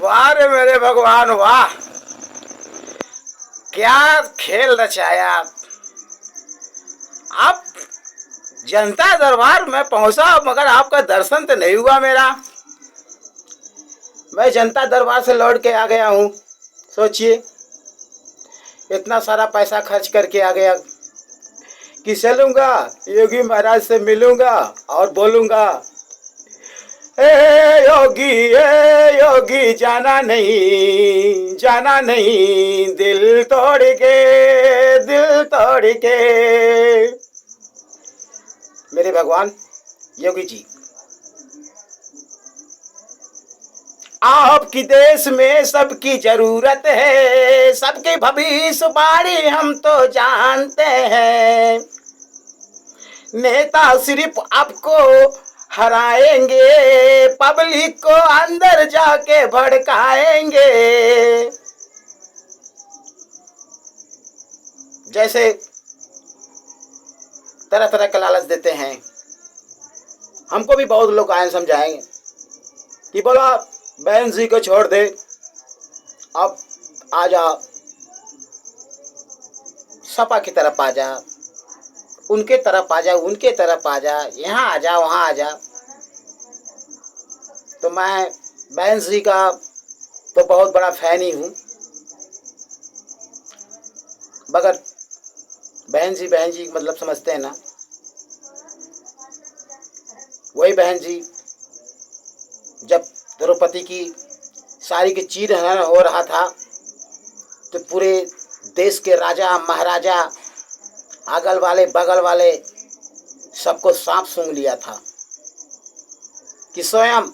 वाह रे मेरे भगवान वाह, क्या खेल रचाया। आप जनता दरबार में पहुंचा मगर आपका दर्शन तो नहीं हुआ मेरा। मैं जनता दरबार से लौट के आ गया हूँ। सोचिए, इतना सारा पैसा खर्च करके आ गया कि चलूंगा योगी महाराज से मिलूंगा और बोलूंगा, ए योगी जाना नहीं दिल तोड़ के। मेरे भगवान योगी जी, आपकी देश में सबकी जरूरत है, सबकी भविष्यवाणी हम तो जानते हैं। नेता सिर्फ आपको हराएंगे, पब्लिक को अंदर जाके भड़काएंगे। जैसे तरह तरह का लालच देते हैं, हमको भी बहुत लोग आए समझाएंगे कि बोला बहन जी को छोड़ दे, अब आ जा सपा की तरफ आ जा, उनके तरफ आ जा, उनके तरफ आ जा, यहाँ आ जा वहाँ आ जा। तो मैं बहन जी का तो बहुत बड़ा फैन ही हूँ, मगर बहन जी मतलब समझते हैं ना, वही बहन जी जब द्रौपदी की साड़ी के चीरहरण हो रहा था तो पूरे देश के राजा महाराजा अगल वाले बगल वाले सबको सांप सूंघ लिया था कि स्वयं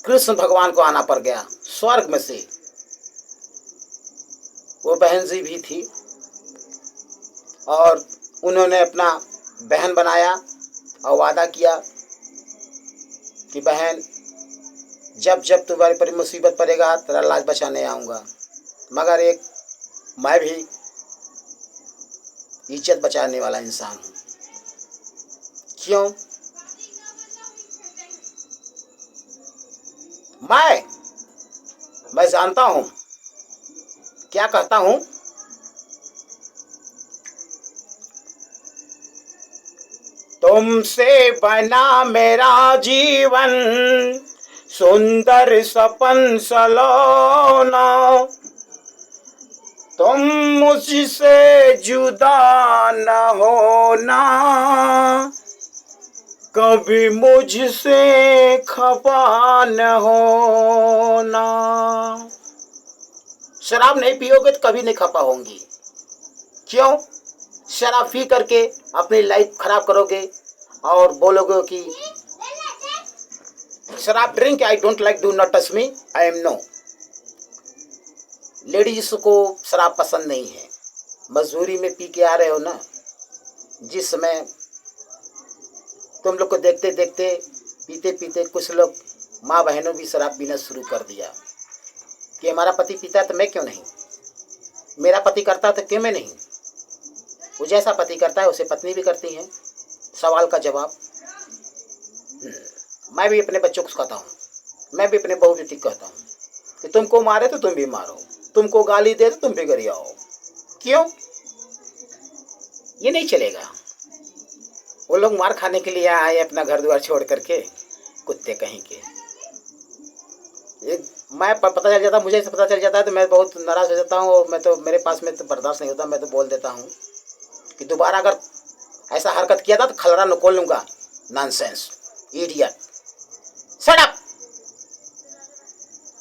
कृष्ण भगवान को आना पड़ गया स्वर्ग में से। वो बहन जी भी थी और उन्होंने अपना बहन बनाया और वादा किया कि बहन जब जब तुम्हारे पर मुसीबत पड़ेगा तेरा लाज बचाने आऊँगा। मगर एक मैं भी इज्जत बचाने वाला इंसान हूँ। क्यों? मैं जानता हूँ क्या कहता हूँ। तुमसे बना मेरा जीवन सुंदर सपन सलोना, तुम मुझसे जुदा न होना, कभी मुझसे खफा न होना। शराब नहीं पियोगे तो कभी नहीं खफा होंगी। क्यों? शराब पी करके अपनी लाइफ खराब करोगे और बोलोगे कि शराब drink I don't like, do not touch me, I am no. Ladies को शराब पसंद नहीं है, मजबूरी में पी के आ रहे हो ना। जिस समय तुम लोग को देखते देखते पीते पीते कुछ लोग माँ बहनों भी शराब पीना शुरू कर दिया कि हमारा पति पीता है तो मैं क्यों नहीं, मेरा पति करता है तो क्यों मैं नहीं। वो जैसा पति करता है उसे पत्नी भी करती है। सवाल का जवाब मैं भी अपने बच्चों को कहता हूँ, मैं भी अपने बहू बेटी को कहता हूँ कि तुमको मारे तो तुम भी मारो, तुमको गाली दे तो तुम भी गरियाओ। क्यों? ये नहीं चलेगा। वो लोग मार खाने के लिए आए अपना घर द्वार छोड़ करके, कुत्ते कहीं के। मैं पता चल जाता, मुझे से पता चल जाता है तो मैं बहुत नाराज हो जाता हूँ और मैं तो मेरे पास में तो बर्दाश्त नहीं होता। मैं तो बोल देता हूँ कि दोबारा अगर ऐसा हरकत किया था तो खलरा निकोल लूंगा। Nonsense, idiot, shut up.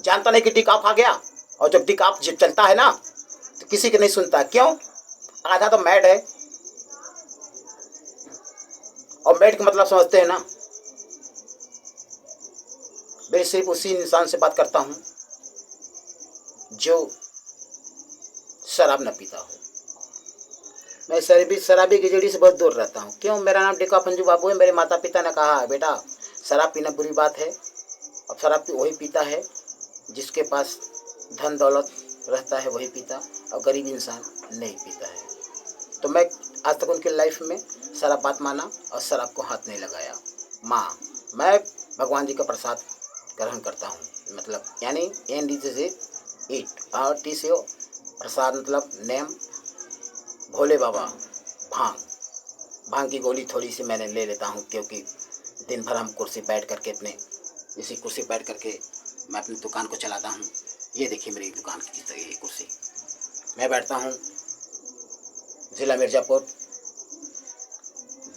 जानता नहीं कि डिक ऑफ आ गया, और जब डिक ऑफ जब चलता है ना तो किसी की नहीं सुनता। क्यों? आधा तो मैड है, और मैड का मतलब समझते हैं ना। मैं सिर्फ उसी इंसान से बात करता हूं जो शराब न पीता हो। मैं शराबी की जड़ी से बहुत दूर रहता हूँ। क्यों? मेरा नाम डिका पंजू बाबू है। मेरे माता पिता ने कहा बेटा शराब पीना बुरी बात है, और शराब वही पीता है जिसके पास धन दौलत रहता है, वही पीता, और गरीब इंसान नहीं पीता है। तो मैं आज तक उनकी लाइफ में शराब बात माना और शराब को हाथ नहीं लगाया। माँ, मैं भगवान जी का प्रसाद ग्रहण करता हूँ, मतलब यानी एन डी से ईट और टी से प्रसाद, मतलब नेम भोले बाबा। भांग की गोली थोड़ी सी मैंने ले लेता हूँ, क्योंकि दिन भर हम कुर्सी बैठ करके इसी कुर्सी बैठ करके मैं अपनी दुकान को चलाता हूँ। ये देखिए मेरी दुकान की तरह ये कुर्सी, मैं बैठता हूँ ज़िला मिर्ज़ापुर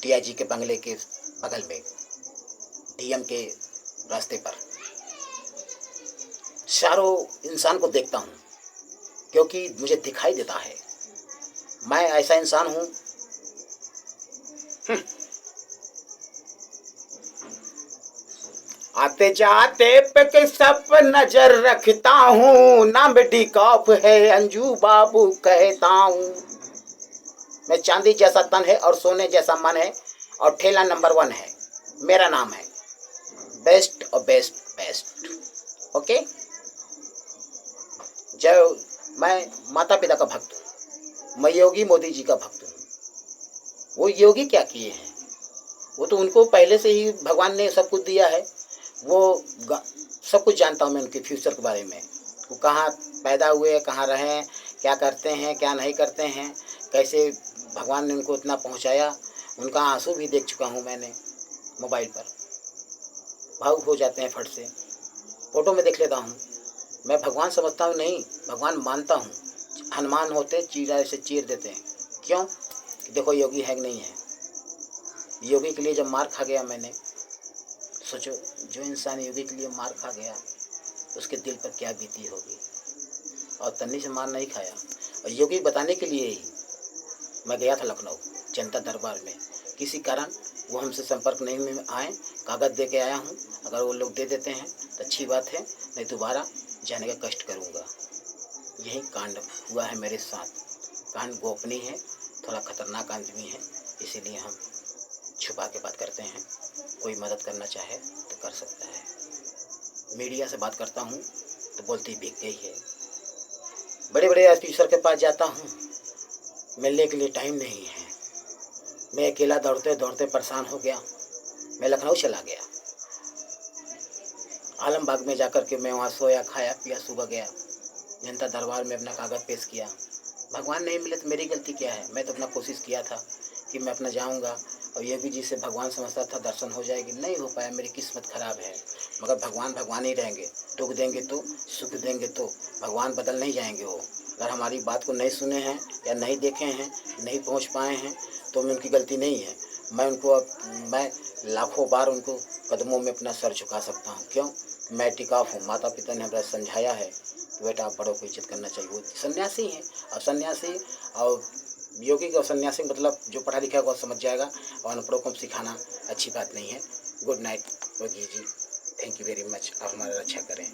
डीआईजी के बंगले के बगल में, डीएम के रास्ते पर। चारों इंसान को देखता हूँ, क्योंकि मुझे दिखाई देता है मैं ऐसा इंसान हूँ। आते जाते पे सब नजर रखता हूँ, नाम बेटी कॉप है अंजू बाबू कहता हूँ। मैं चांदी जैसा तन है और सोने जैसा मन है, और ठेला नंबर 1 है। मेरा नाम है बेस्ट और बेस्ट बेस्ट। ओके, जय। मैं माता पिता का भक्त हूँ, मैं योगी मोदी जी का भक्त हूँ। वो योगी क्या किए हैं, वो तो उनको पहले से ही भगवान ने सब कुछ दिया है। वो सब कुछ जानता हूँ मैं उनके फ्यूचर के बारे में, वो कहाँ पैदा हुए, कहाँ रहे, क्या करते हैं, क्या नहीं करते हैं, कैसे भगवान ने उनको इतना पहुँचाया। उनका आंसू भी देख चुका हूँ मैंने मोबाइल पर, भावुक हो जाते हैं फट से। फ़ोटो में देख लेता हूँ। मैं भगवान समझता हूँ नहीं, भगवान मानता हूँ। हनुमान होते चीरा ऐसे चीर देते हैं, क्यों? देखो योगी है कि नहीं है। योगी के लिए जब मार खा गया मैंने, सोचो जो इंसान योगी के लिए मार खा गया उसके दिल पर क्या बीती होगी। और तन्नी से मार नहीं खाया, और योगी बताने के लिए ही मैं गया था लखनऊ जनता दरबार में। किसी कारण वो हमसे संपर्क नहीं में आए, कागज़ दे के आया हूँ। अगर वो लोग दे देते हैं तो अच्छी बात है, नहीं दोबारा जाने का कष्ट करूँगा। यही कांड हुआ है मेरे साथ। कांड गोपनीय है, थोड़ा खतरनाक आदमी है, इसीलिए हम छुपा के बात करते हैं। कोई मदद करना चाहे तो कर सकता है। मीडिया से बात करता हूँ तो बोलती बिक गई है। बड़े बड़े ऑफिसर के पास जाता हूँ, मिलने के लिए टाइम नहीं है। मैं अकेला दौड़ते दौड़ते परेशान हो गया, मैं लखनऊ चला गया। आलमबाग में जाकर के मैं वहाँ सोया, खाया पिया, सुबह गया जनता दरबार में अपना कागज़ पेश किया। भगवान नहीं मिले तो मेरी गलती क्या है? मैं तो अपना कोशिश किया था कि मैं अपना जाऊंगा और योगी जी से भगवान समझता था दर्शन हो जाएगी, नहीं हो पाया। मेरी किस्मत खराब है। मगर भगवान भगवान ही रहेंगे, दुख देंगे तो सुख देंगे तो, भगवान बदल नहीं जाएंगे। वो अगर हमारी बात को नहीं सुने हैं या नहीं देखे हैं, नहीं पहुँच पाए हैं तो मैं उनकी गलती नहीं है। मैं लाखों बार उनको कदमों में अपना सर झुका सकता हूँ। क्यों? मैं टिकाऊ हूँ। माता पिता ने हमें समझाया है कि बेटा आप बड़ों को इज्जत करना चाहिए। वो सन्यासी हैं, और सन्यासी और योगी और सन्यासी मतलब जो पढ़ा लिखा है वो समझ जाएगा, और अनपढ़ों को सिखाना अच्छी बात नहीं है। Good night Yogi ji, thank you very much. आप हमारा रक्षा करें।